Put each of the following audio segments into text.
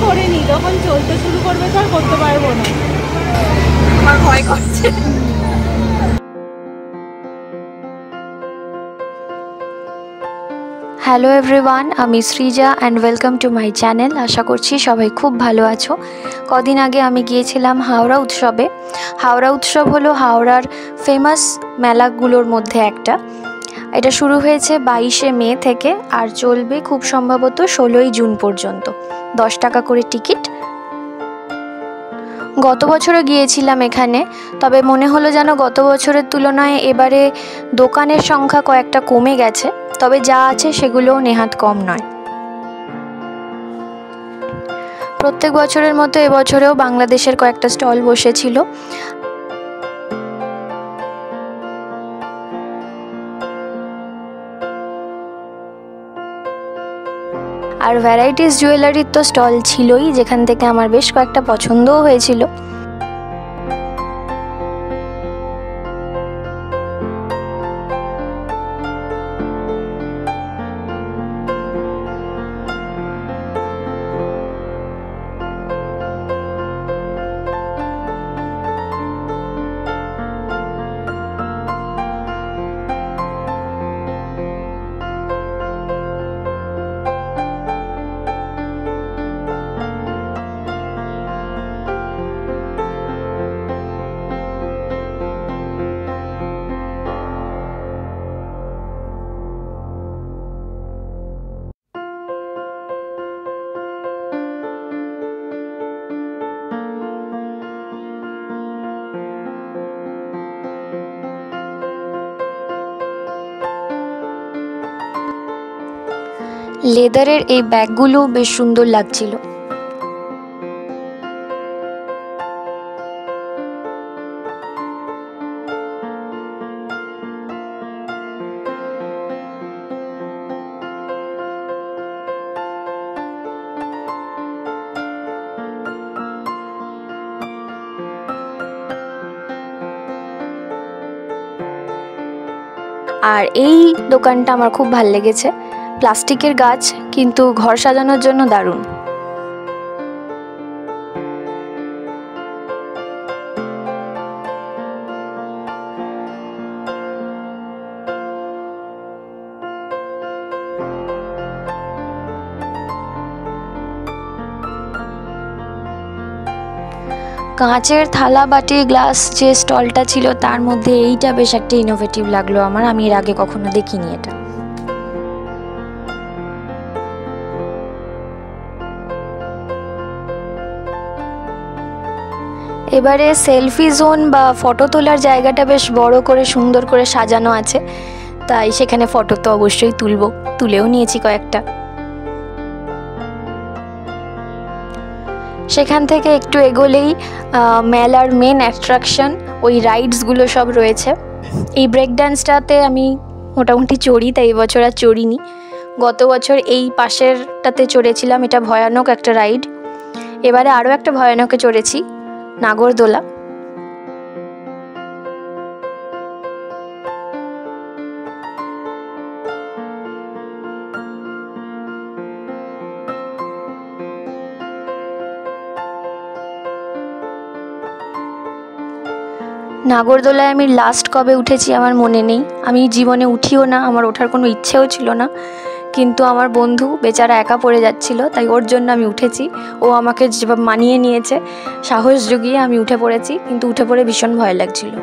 করে নি, যখন চলতে শুরু করবে তো আর করতে পারবো না, আমার ভয় করছে। হ্যালো এভরিওয়ান, আমি Srija and welcome to my channel. আশা করছি সবাই খুব ভালো আছো। কদিন আগে আমি গিয়েছিলাম হাওড়া উৎসবে। হাওড়া উৎসব হলো হাওড়ার ফেমাস মেলাগুলোর মধ্যে একটা। এটা শুরু হয়েছে 22শে মে থেকে আর চলবে খুব সম্ভবত 16ই জুন পর্যন্ত। 10 টাকা করে টিকিট। গত বছরও গিয়েছিলাম এখানে, তবে মনে হলো যেন গত বছরের তুলনায় এবারে দোকানের সংখ্যা কয়েকটা কমে গেছে, তবে যা আছে সেগুলোও নেহাত কম নয়। প্রত্যেক বছরের মতো এবছরেও বাংলাদেশের কয়েকটা স্টল বসেছিল। আর ভ্যারাইটিস জুয়েলারির তো স্টল ছিলই, যেখান থেকে আমার বেশ কয়েকটা পছন্দও হয়েছিল। লেদারের এই ব্যাগগুলো বেশ সুন্দর লাগছিল। আর এই দোকানটা আমার খুব ভালো লেগেছে। প্লাস্টিকের গাছ, কিন্তু ঘর সাজানোর জন্য দারুণ। কাঁচের থালা বাটি গ্লাস যে স্টলটা ছিল তার মধ্যে এইটা বেশ একটা ইনোভেটিভ লাগলো আমার। আমি এর আগে কখনো দেখিনি এটা। এবারে সেলফি জোন বা ফটো তোলার জায়গাটা বেশ বড় করে সুন্দর করে সাজানো আছে, তাই সেখানে ফটো তো অবশ্যই তুলেও নিয়েছি কয়েকটা। সেখান থেকে একটু এগোলেই মেলার মেন অ্যাট্রাকশন, ওই রাইডসগুলো সব রয়েছে। এই ব্রেক ড্যান্সটাতে আমি মোটামুটি চড়ি, তাই এবছর আর চড়িনি। গত বছর এই পাশেরটাতে চড়েছিলাম, এটা ভয়ানক একটা রাইড। এবারে আরও একটা ভয়ানকে চড়েছি, নাগরদোলা। নাগরদোলায় আমি লাস্ট কবে উঠেছি আমার মনে নেই, আমি জীবনে উঠিও না, আমার ওঠার কোনো ইচ্ছেও ছিল না। কিন্তু আমার বন্ধু বেচারা একা পড়ে যাচ্ছিল, তাই ওর জন্য আমি উঠেছি। ও আমাকে যেভাবে মানিয়ে নিয়েছে, সাহস জুগিয়ে আমি উঠে পড়েছি, কিন্তু উঠে পড়ে ভীষণ ভয় লাগছিল।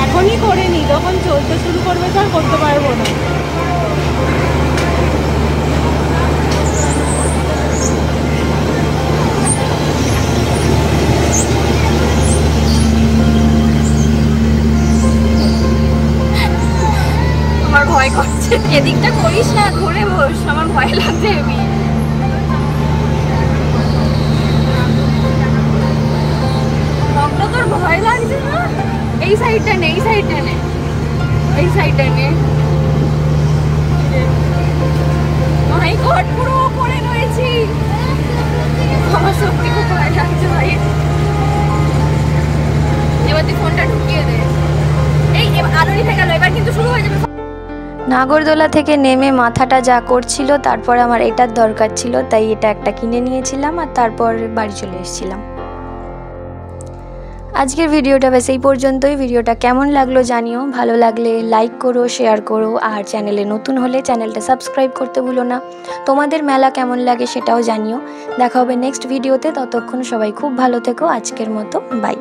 এখনই করে নি, যখন চলতে শুরু করবে তো আর করতে পারবো না। আমার ভয় করছে। এদিকটা করিস না, ঘুরে বস, আমার ভয় লাগছে। আমি তোর ভয় লাগছে না? এই সাইডটা নে, এই সাইডটা নে, এই সাইডটা নে। মাই গড, পুরো উপরে রয়েছি। আমার সত্যি খুব ভয় লাগছে ভাই। এবার তুই ফোনটা ঢুকিয়ে দে। এই আলো নিভে গেল, এবার কিন্তু শুরু হয়ে যাবে। নাগরদোলা থেকে নেমে মাথাটা যা করছিল, তারপর আমার এটার দরকার ছিল, তাই এটা একটা কিনে নিয়েছিলাম আর তারপর বাড়ি চলে এসেছিলাম। আজকের ভিডিওটা ব্যাস এই পর্যন্তই। ভিডিওটা কেমন লাগলো জানিও, ভালো লাগলে লাইক করো, শেয়ার করো, আর চ্যানেলে নতুন হলে চ্যানেলটা সাবস্ক্রাইব করতে ভুলো না। তোমাদের মেলা কেমন লাগে সেটাও জানিও। দেখা হবে নেক্সট ভিডিওতে, ততক্ষণ সবাই খুব ভালো থেকো। আজকের মতো বাই।